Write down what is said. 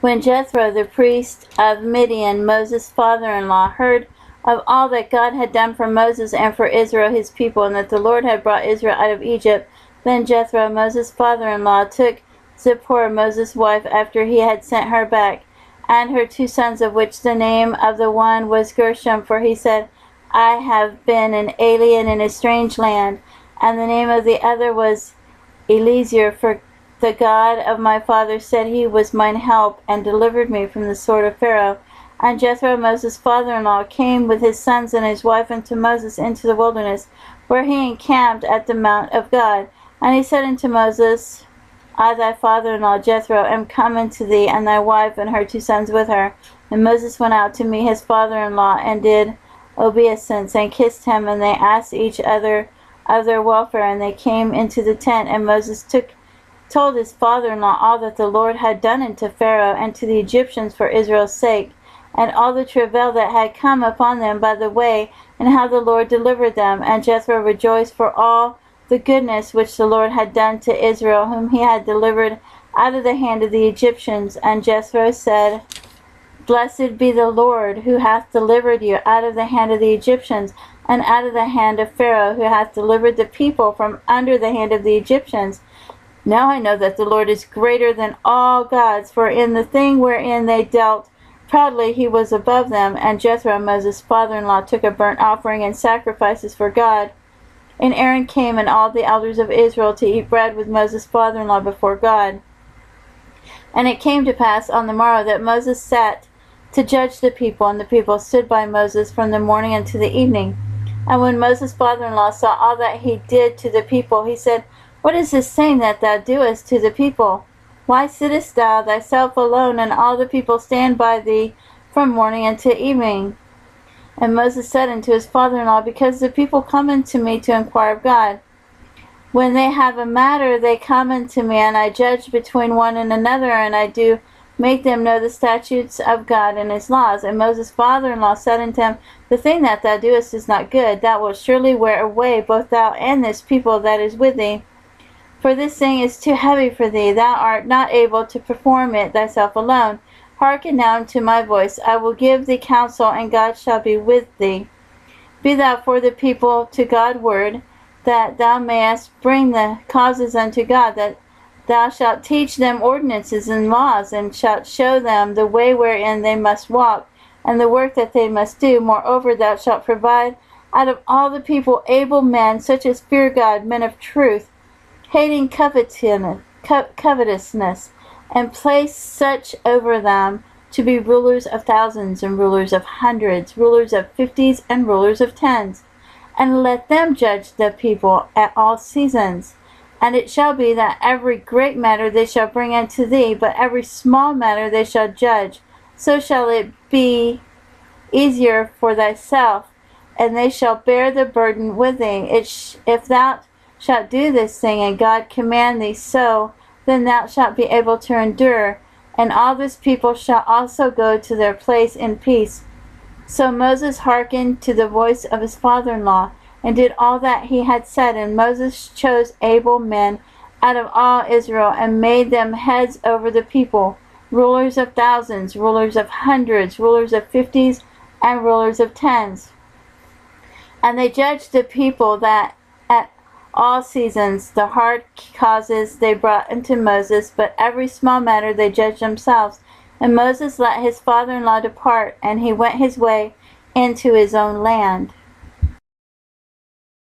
When Jethro, the priest of Midian, Moses' father-in-law, heard of all that God had done for Moses and for Israel his people, and that the Lord had brought Israel out of Egypt, then Jethro, Moses' father-in-law, took Zipporah, Moses' wife, after he had sent her back, and her 2 sons, of which the name of the one was Gershom, for he said, I have been an alien in a strange land, and the name of the other was Eliezer, for the God of my father said he was mine help, and delivered me from the sword of Pharaoh. And Jethro, Moses' father-in-law, came with his sons and his wife unto Moses into the wilderness, where he encamped at the mount of God. And he said unto Moses, I, thy father-in-law Jethro, am come unto thee, and thy wife and her 2 sons with her. And Moses went out to meet his father-in-law, and did obeisance, and kissed him, and they asked each other of their welfare, and they came into the tent. And Moses told his father-in-law all that the Lord had done unto Pharaoh and to the Egyptians for Israel's sake, and all the travail that had come upon them by the way, and how the Lord delivered them. And Jethro rejoiced for all the goodness which the Lord had done to Israel, whom he had delivered out of the hand of the Egyptians. And Jethro said, Blessed be the Lord, who hath delivered you out of the hand of the Egyptians, and out of the hand of Pharaoh, who hath delivered the people from under the hand of the Egyptians. Now I know that the Lord is greater than all gods, for in the thing wherein they dealt proudly he was above them. And Jethro, Moses' father-in-law, took a burnt offering and sacrifices for God. And Aaron came, and all the elders of Israel, to eat bread with Moses' father-in-law before God. And it came to pass on the morrow that Moses sat to judge the people, and the people stood by Moses from the morning unto the evening. And when Moses' father-in-law saw all that he did to the people, he said, What is this thing that thou doest to the people? Why sittest thou thyself alone, and all the people stand by thee from morning until evening? And Moses said unto his father-in-law, Because the people come unto me to inquire of God. When they have a matter, they come unto me, and I judge between one and another, and I do make them know the statutes of God and his laws. And Moses' father-in-law said unto him, The thing that thou doest is not good. Thou wilt surely wear away both thou and this people that is with thee. For this thing is too heavy for thee. Thou art not able to perform it thyself alone. Hearken now unto my voice. I will give thee counsel, and God shall be with thee. Be thou for the people to God ward, that thou mayest bring the causes unto God, that thou shalt teach them ordinances and laws, and shalt show them the way wherein they must walk, and the work that they must do. Moreover, thou shalt provide out of all the people able men, such as fear God, men of truth, hating covetousness, and place such over them to be rulers of thousands, and rulers of hundreds, rulers of 50s, and rulers of 10s. And let them judge the people at all seasons. And it shall be that every great matter they shall bring unto thee, but every small matter they shall judge. So shall it be easier for thyself, and they shall bear the burden with thee. If thou shalt do this thing, and God command thee so, then thou shalt be able to endure, and all this people shall also go to their place in peace. So Moses hearkened to the voice of his father-in-law, and did all that he had said. And Moses chose able men out of all Israel, and made them heads over the people, rulers of thousands, rulers of hundreds, rulers of 50s, and rulers of 10s. And they judged the people that at all seasons the hard causes they brought unto Moses, but every small matter they judged themselves. And Moses let his father-in-law depart, and he went his way into his own land.